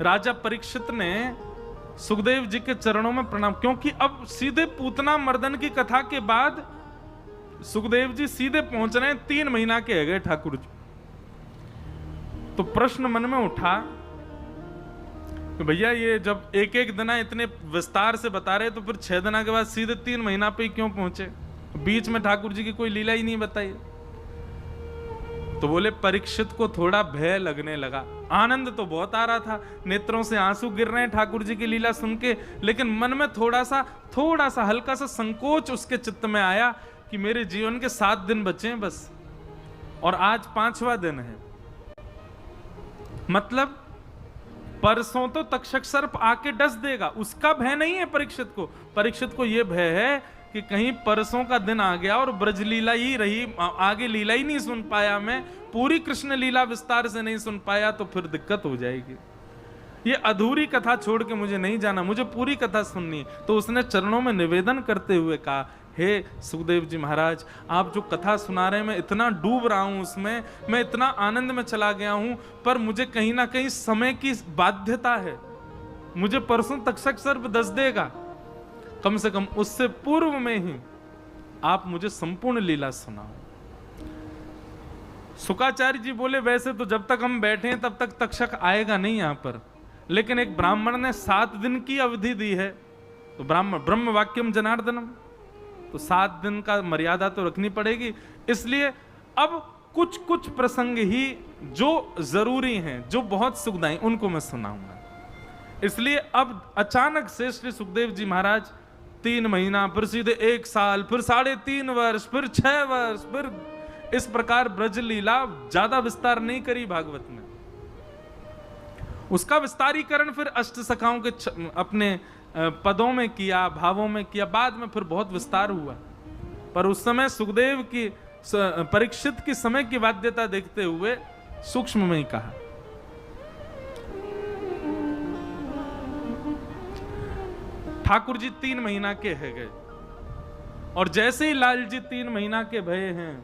राजा परीक्षित ने सुखदेव जी के चरणों में प्रणाम, क्योंकि अब सीधे पूतना मर्दन की कथा के बाद सुखदेव जी सीधे पहुंच रहे हैं, 3 महीना के है गए ठाकुर जी। तो प्रश्न मन में उठा कि भैया ये जब एक एक दिना इतने विस्तार से बता रहे तो फिर 6 दिना के बाद सीधे 3 महीना पे ही क्यों पहुंचे? बीच में ठाकुर जी की कोई लीला ही नहीं बताई। तो बोले परीक्षित को थोड़ा भय लगने लगा। आनंद तो बहुत आ रहा था, नेत्रों से आंसू गिर रहे हैं ठाकुर जी की लीला सुन के, लेकिन मन में थोड़ा सा हल्का सा संकोच उसके चित्त में आया कि मेरे जीवन के 7 दिन बचे हैं बस, और आज 5वां दिन है। मतलब परसों तो तक्षक सर्प आके डस देगा, उसका भय नहीं है परीक्षित को। परीक्षित को यह भय है कि कहीं परसों का दिन आ गया और ब्रज लीला ही रही, आगे लीला ही नहीं सुन पाया, मैं पूरी कृष्ण लीला विस्तार से नहीं सुन पाया तो फिर दिक्कत हो जाएगी। ये अधूरी कथा छोड़ के मुझे नहीं जाना, मुझे पूरी कथा सुननी। तो उसने चरणों में निवेदन करते हुए कहा, हे सुखदेव जी महाराज, आप जो कथा सुना रहे हैं मैं इतना डूब रहा हूं उसमें, मैं इतना आनंद में चला गया हूं, पर मुझे कहीं ना कहीं समय की बाध्यता है। मुझे परसों तक्षक सर्प दस देगा, कम से कम उससे पूर्व में ही आप मुझे संपूर्ण लीला सुनाओ। शुकाचार्य जी बोले वैसे तो जब तक हम बैठे हैं तब तक तक्षक आएगा नहीं यहां पर, लेकिन एक ब्राह्मण ने 7 दिन की अवधि दी है, तो ब्रह्म वाक्यम जनार्दनम, तो 7 दिन का मर्यादा तो रखनी पड़ेगी। इसलिए अब कुछ प्रसंग ही जो जरूरी हैं, जो बहुत सुखदायी, उनको मैं सुनाऊंगा। इसलिए अब अचानक से श्री सुखदेव जी महाराज 3 महीना, फिर सीधे 1 साल, फिर 3.5 वर्ष, फिर 6 वर्ष, फिर इस प्रकार ब्रज लीला ज्यादा विस्तार नहीं करी भागवत में। उसका विस्तारीकरण फिर अष्ट सखाओं के अपने पदों में किया, भावों में किया, बाद में फिर बहुत विस्तार हुआ। पर उस समय सुखदेव की, परीक्षित की समय की बाध्यता देखते हुए सूक्ष्म में ही कहा। ठाकुर जी 3 महीना के है गए, और जैसे ही लाल जी 3 महीना के भये हैं,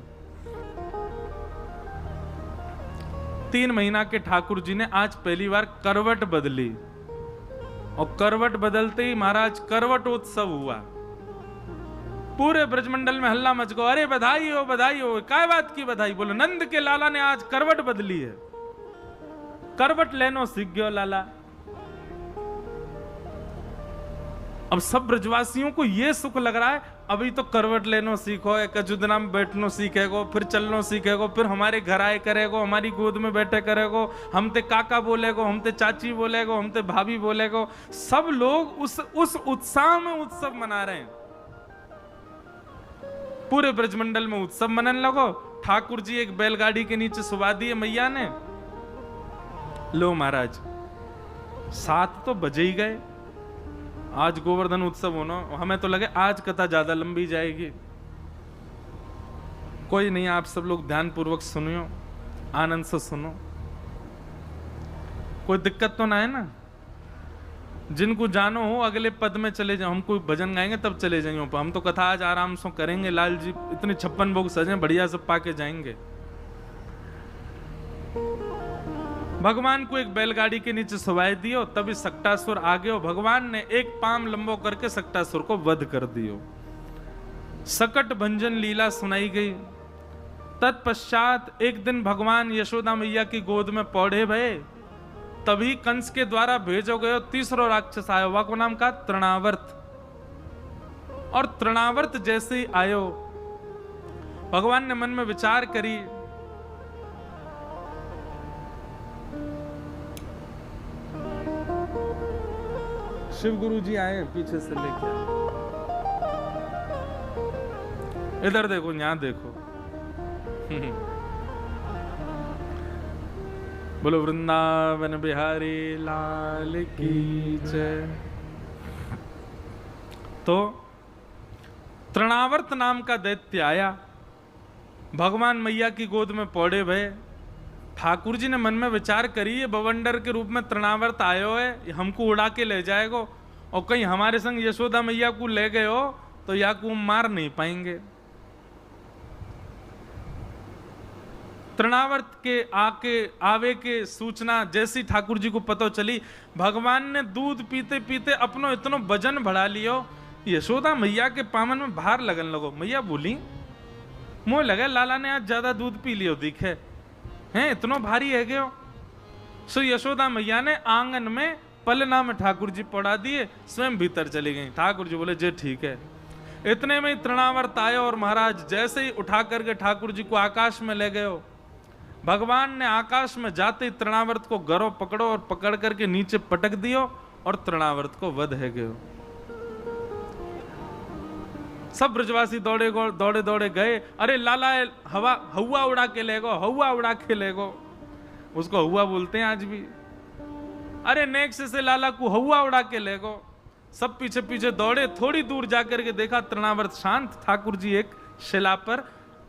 3 महीना के ठाकुर जी ने आज पहली बार करवट बदली, और करवट बदलते ही महाराज करवटोत्सव हुआ। पूरे ब्रजमंडल में हल्ला मच गया, अरे बधाई हो बधाई हो। काय बात की बधाई? बोलो नंद के लाला ने आज करवट बदली है, करवट लेनो सीख गयो लाला। अब सब ब्रजवासियों को यह सुख लग रहा है, अभी तो करवट लेनो सीखो, एक अजुदना में बैठनो सीखेगो, फिर चलनो सीखेगो, फिर हमारे घर आए करेगो, हमारी गोद में बैठे करेगो, हम ते काका बोलेगो, हम ते चाची बोलेगो, हम ते भाभी बोलेगो। सब लोग उस उत्साह में उत्सव मना रहे हैं। पूरे ब्रजमंडल में उत्सव मनने लगो। ठाकुर जी एक बैलगाड़ी के नीचे सुवा दिए मैया ने। लो महाराज 7 तो बजे ही गए, आज गोवर्धन उत्सव होना, हमें तो लगे आज कथा ज्यादा लंबी जाएगी। कोई नहीं, आप सब लोग ध्यान पूर्वक सुनियो, आनंद से सुनो, कोई दिक्कत तो ना है ना। जिनको जानो हो अगले पद में चले जाओ, हम कोई भजन गाएंगे तब चले जाइए, हम तो कथा आज आराम से करेंगे। लाल जी इतने 56 भोग सजे बढ़िया सब पाके जाएंगे। भगवान को एक बैलगाड़ी के नीचे सवाए दियो, तभी सक्टासुर आ गयो। भगवान ने एक पाम लंबो करके सक्टासुर को वध कर दियो। सकट भंजन लीला सुनाई गई। तत्पश्चात एक दिन भगवान यशोदा मैया की गोद में पौधे भये, तभी कंस के द्वारा भेजो गयो तीसरो राक्षस आयो, वह को नाम का तृणावर्त। और तृणावर्त जैसे ही आयो, भगवान ने मन में विचार करी, शिव गुरु जी आए पीछे से लेके, इधर देखो, यहां देखो। बोलो वृंदावन बिहारी लाल की जय। तो तृणावर्त नाम का दैत्य आया, भगवान मैया की गोद में पौड़े भये। ठाकुर जी ने मन में विचार करी, ये बवंडर के रूप में तृणावर्त आयो है, हमको उड़ा के ले जाएगो, और कहीं हमारे संग यशोदा मैया को ले गए हो तो या को मार नहीं पाएंगे। तृणावर्त के आवे के सूचना जैसी ठाकुर जी को पता चली, भगवान ने दूध पीते पीते अपनो इतनो वजन बढ़ा लियो, यशोदा मैया के पामन में भार लगन लगो। मैया बोली, मुझे लगा लाला ने आज ज्यादा दूध पी लियो दिखे हैं, इतनो भारी है गयो। सो यशोदा मैया ने आंगन में पलना में ठाकुर जी पड़ा दिए, स्वयं भीतर चली गई। ठाकुर जी बोले जे ठीक है। इतने में तृणावर्त आए और महाराज जैसे ही उठा करके ठाकुर जी को आकाश में ले गए। भगवान ने आकाश में जाते ही तृणावर्त को गरो पकड़ो और पकड़ करके नीचे पटक दियो और तृणावर्त को वध है गयो। सब ब्रजवासी दौड़े दौड़े गए, अरे लाला हवा उड़ा के ले गो, हवा उड़ा के ले गो। उसको हवा बोलते हैं आज भी। अरे नेक्स्ट से लाला को हवा उड़ा के ले गो। सब पीछे पीछे दौड़े, थोड़ी दूर जाकर के देखा तृणावर्त शांत, ठाकुर जी एक शिला पर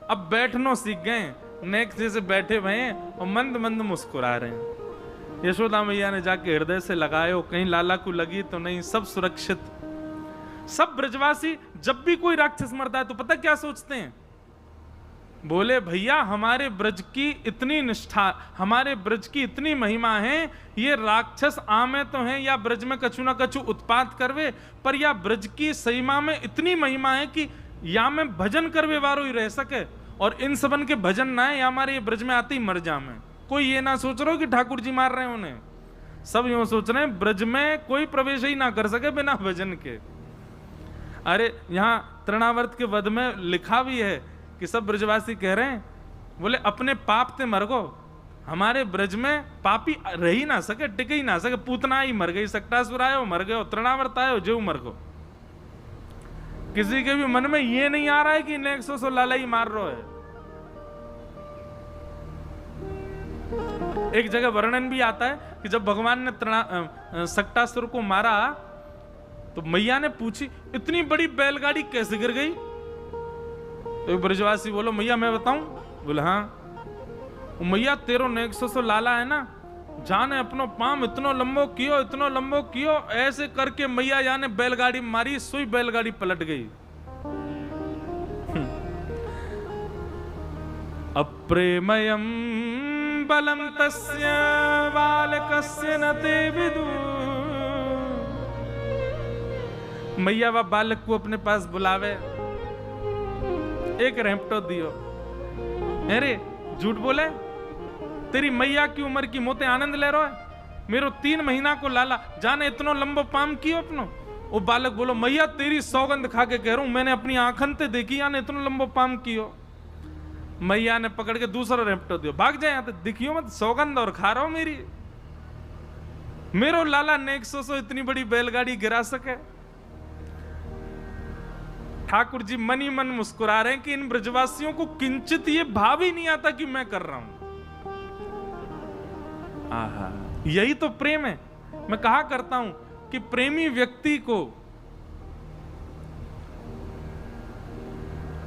अब बैठनो सीख गए, नेक्स्ट जैसे बैठे हुए हैं और मंद मंद मुस्कुरा रहे हैं। यशोदा मैया ने जाके हृदय से लगायो, कहीं लाला को लगी तो नहीं, सब सुरक्षित। सब ब्रजवासी जब भी कोई राक्षस मरता है तो पता क्या सोचते हैं, बोले भैया हमारे ब्रज की इतनी निष्ठा, हमारे ब्रज की इतनी महिमा है, ये राक्षस आमे तो हैं या ब्रज में कछु ना कछु उत्पात करवे, पर या ब्रज की सीमा में इतनी महिमा है कि या में भजन करवे वारो ही रह सके, और इन सबन के भजन ना है या हमारे ये ब्रज में आते ही मर जामे। कोई ये ना सोच रहा हो कि ठाकुर जी मार रहे हैं उन्हें, सब यूं सोच रहे हैं ब्रज में कोई प्रवेश ही ना कर सके बिना भजन के। अरे यहां तृणावर्त के वध में लिखा भी है कि सब ब्रजवासी कह रहे हैं, बोले अपने पाप ते मर गो, हमारे ब्रज में पापी रह ही ना सके, टिक ही ना सके, पूतना ही मर गई, सक्टासुर आयो मर गयो, तृणावर्त आयो जो मर गो। किसी के भी मन में ये नहीं आ रहा है कि नेक्सो सो लाला ही मार रहा है। एक जगह वर्णन भी आता है कि जब भगवान ने सक्टासुर को मारा तो मैया ने पूछी इतनी बड़ी बैलगाड़ी कैसे गिर गई। तो ब्रजवासी बोलो मैया मैं बताऊं, बोले हाँ। मैया तेरो नेक्सो सो लाला है ना, जाने अपनो पाम इतनो लंबो कियो, ऐसे करके मैया जाने बैलगाड़ी मारी, सुई बैलगाड़ी पलट गई। अप्रेमयम बलम तस्य बालकस्य न ते विदु। मैया व बालक को अपने पास बुलावे, एक रेमटो दियो। अरे झूठ बोले, तेरी मैया की उम्र की मोते आनंद ले रहा है, मेरो 3 महीना को लाला जाने इतनो लंबो पाम कियो अपनो। वो बालक बोलो मैया तेरी सौगंध खा के कह रहा हूं, मैंने अपनी आंखन ते देखी याने इतनो लंबो पाम कियो। मैया ने पकड़ के दूसरा रेमटो दियो, भाग जाए यहां दिखियो मत, सौगंध और खा रहा हूं मेरी, मेरो लाला नेक्सो सो इतनी बड़ी बैलगाड़ी गिरा सके। ठाकुर जी मन ही मन मुस्कुरा रहे हैं कि इन ब्रजवासियों को किंचित ये भाव ही नहीं आता कि मैं कर रहा हूं। आहा, यही तो प्रेम है। मैं कहा करता हूं कि प्रेमी व्यक्ति को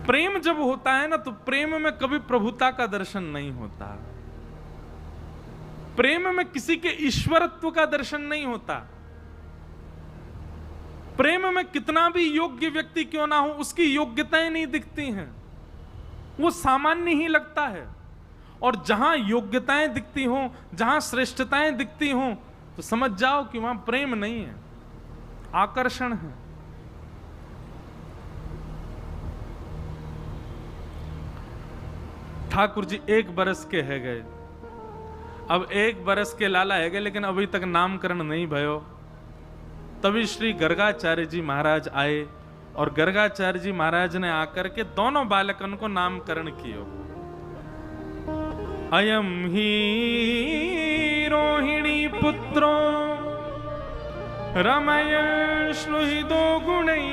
प्रेम जब होता है ना तो प्रेम में कभी प्रभुता का दर्शन नहीं होता, प्रेम में किसी के ईश्वरत्व का दर्शन नहीं होता। प्रेम में कितना भी योग्य व्यक्ति क्यों ना हो उसकी योग्यताएं नहीं दिखती हैं, वो सामान्य ही लगता है। और जहां योग्यताएं दिखती हो, जहां श्रेष्ठताएं दिखती हो, तो समझ जाओ कि वहां प्रेम नहीं है, आकर्षण है। ठाकुर जी 1 बरस के है गए, अब 1 बरस के लाला है गए, लेकिन अभी तक नामकरण नहीं भयो। तभी श्री गर्गाचार्य जी महाराज आए और गर्गाचार्य जी महाराज ने आकर के दोनों बालकन को नामकरण कियो। अयम ही रोहिणी पुत्रो रमय श्लुहिदो गुणै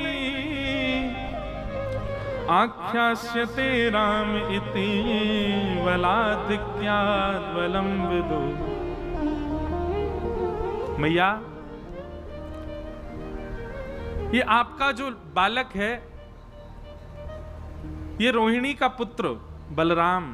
आख्यास्यते राम इति बलाधिक्यात् बलं विदु। मैया ये आपका जो बालक है ये रोहिणी का पुत्र बलराम,